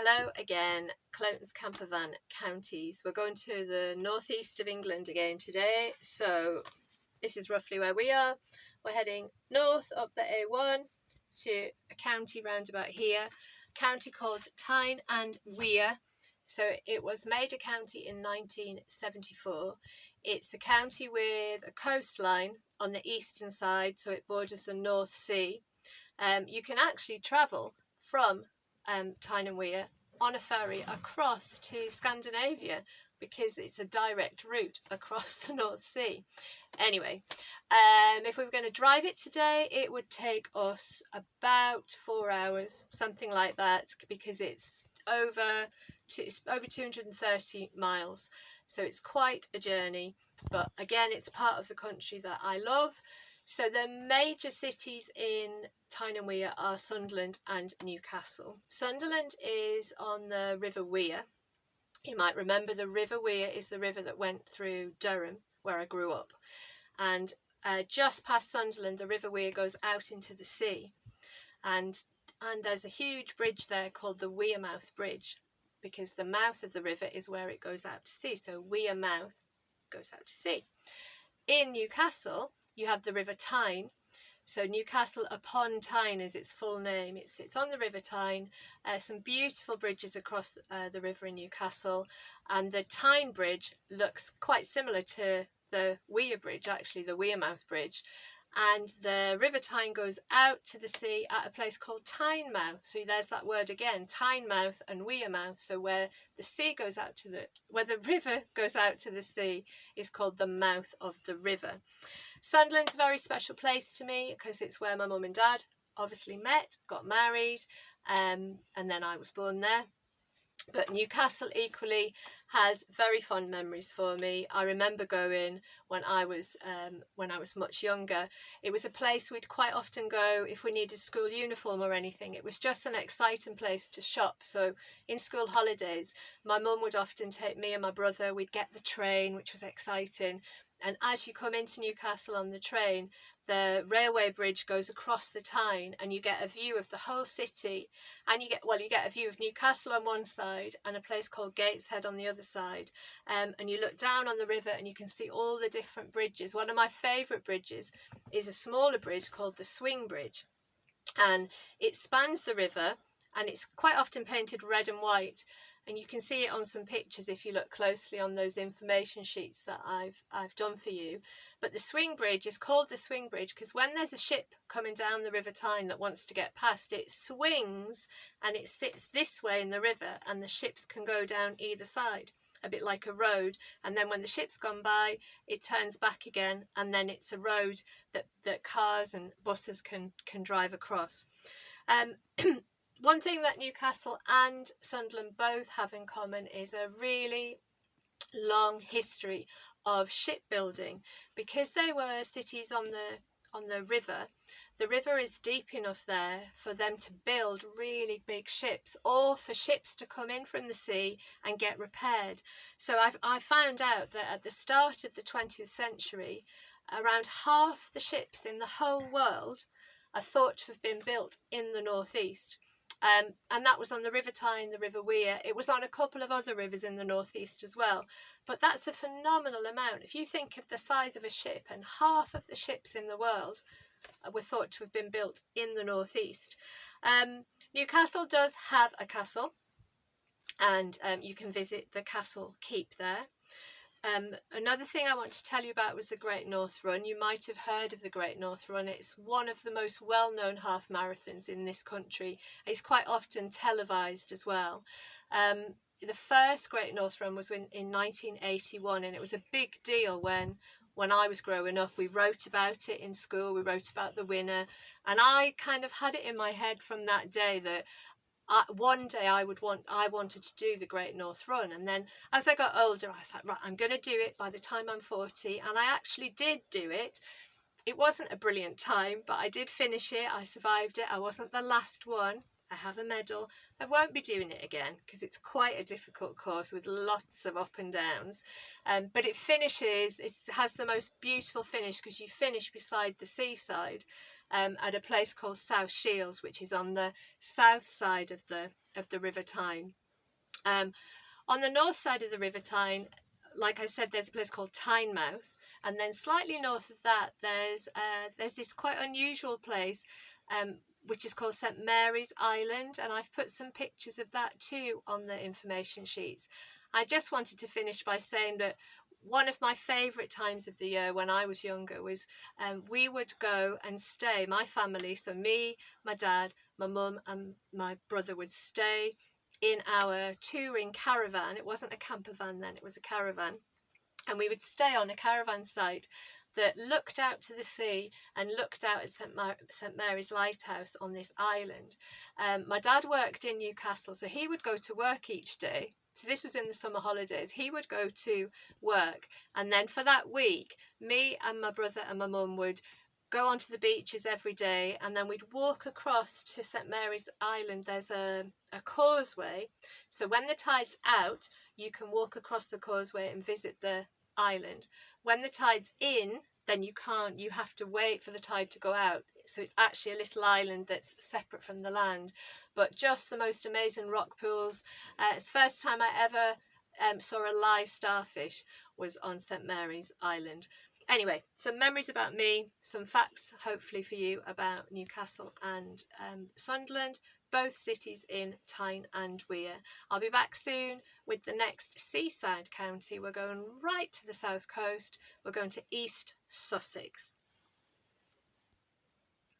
Hello again, Cloutons Campervan counties. We're going to the northeast of England again today, so this is roughly where we are. We're heading north up the A1 to a county round about here, a county called Tyne and Weir. So it was made a county in 1974. It's a county with a coastline on the eastern side, so it borders the North Sea. You can actually travel from Tyne and Weir on a ferry across to Scandinavia because it's a direct route across the North Sea. Anyway, if we were going to drive it today, it would take us about 4 hours, something like that, because it's over 230 miles. So it's quite a journey, but again, it's part of the country that I love. So the major cities in Tyne and Weir are Sunderland and Newcastle. Sunderland is on the River Weir. You might remember the River Weir is the river that went through Durham, where I grew up. And just past Sunderland, the River Weir goes out into the sea. And there's a huge bridge there called the Wearmouth Bridge, because the mouth of the river is where it goes out to sea. So Wearmouth goes out to sea. In Newcastle, you have the River Tyne. So Newcastle upon Tyne is its full name. It sits on the River Tyne. Some beautiful bridges across the river in Newcastle. And the Tyne Bridge looks quite similar to the Weir Bridge, actually, the Wearmouth Bridge. And the River Tyne goes out to the sea at a place called Tynemouth. So there's that word again, Tynemouth and Wearmouth. So where the sea goes out to where the river goes out to the sea is called the mouth of the river. Sunderland's a very special place to me because it's where my mum and dad obviously met, got married, and then I was born there. But Newcastle equally has very fond memories for me. I remember going when I was much younger. It was a place we'd quite often go if we needed school uniform or anything. It was just an exciting place to shop. So in school holidays, my mum would often take me and my brother. We'd get the train, which was exciting. And as you come into Newcastle on the train, the railway bridge goes across the Tyne and you get a view of the whole city. And you get a view of Newcastle on one side and a place called Gateshead on the other side. And you look down on the river and you can see all the different bridges. One of my favourite bridges is a smaller bridge called the Swing Bridge. And it spans the river and it's quite often painted red and white. And you can see it on some pictures if you look closely on those information sheets that I've done for you. But the Swing Bridge is called the Swing Bridge because when there's a ship coming down the River Tyne that wants to get past, it swings and it sits this way in the river and the ships can go down either side, a bit like a road. And then when the ship's gone by, it turns back again and then it's a road that cars and buses can drive across. One thing that Newcastle and Sunderland both have in common is a really long history of shipbuilding. Because they were cities on the river, the river is deep enough there for them to build really big ships or for ships to come in from the sea and get repaired. So I found out that at the start of the 20th century, around half the ships in the whole world are thought to have been built in the northeast. And that was on the River Tyne, the River Weir. It was on a couple of other rivers in the northeast as well. But that's a phenomenal amount. If you think of the size of a ship, and half of the ships in the world were thought to have been built in the northeast. Newcastle does have a castle, and you can visit the castle keep there. Another thing I want to tell you about was the Great North Run. You might have heard of the Great North Run. It's one of the most well-known half marathons in this country. It's quite often televised as well. The first Great North Run was in 1981 and it was a big deal when I was growing up. We wrote about it in school, we wrote about the winner, and I kind of had it in my head from that day that one day I wanted to do the Great North Run. And then as I got older, I was like, right, I'm going to do it by the time I'm 40. And I actually did do it. It wasn't a brilliant time, but I did finish it. I survived it. I wasn't the last one. I have a medal. I won't be doing it again because it's quite a difficult course with lots of up and downs. But it has the most beautiful finish because you finish beside the seaside. At a place called South Shields, which is on the south side of of the River Tyne. On the north side of the River Tyne, like I said, there's a place called Tynemouth, and then slightly north of that, there's this quite unusual place, which is called St Mary's Island, and I've put some pictures of that too on the information sheets. I just wanted to finish by saying that one of my favourite times of the year when I was younger was we would go and stay, my family, so me, my dad, my mum and my brother would stay in our touring caravan. It wasn't a camper van then, it was a caravan. And we would stay on a caravan site that looked out to the sea and looked out at St Mary's Lighthouse on this island. My dad worked in Newcastle, so he would go to work each day. So this was in the summer holidays. He would go to work, and then for that week, me and my brother and my mum would go onto the beaches every day, and then we'd walk across to St Mary's Island. There's a causeway, so when the tide's out, you can walk across the causeway and visit the island. When the tide's in, then you can't, you have to wait for the tide to go out. So it's actually a little island that's separate from the land, but just the most amazing rock pools. It's the first time I ever saw a live starfish was on St Mary's Island. Anyway, some memories about me, some facts hopefully for you about Newcastle and Sunderland, both cities in Tyne and Wear. I'll be back soon with the next seaside county. We're going right to the south coast. We're going to East Sussex.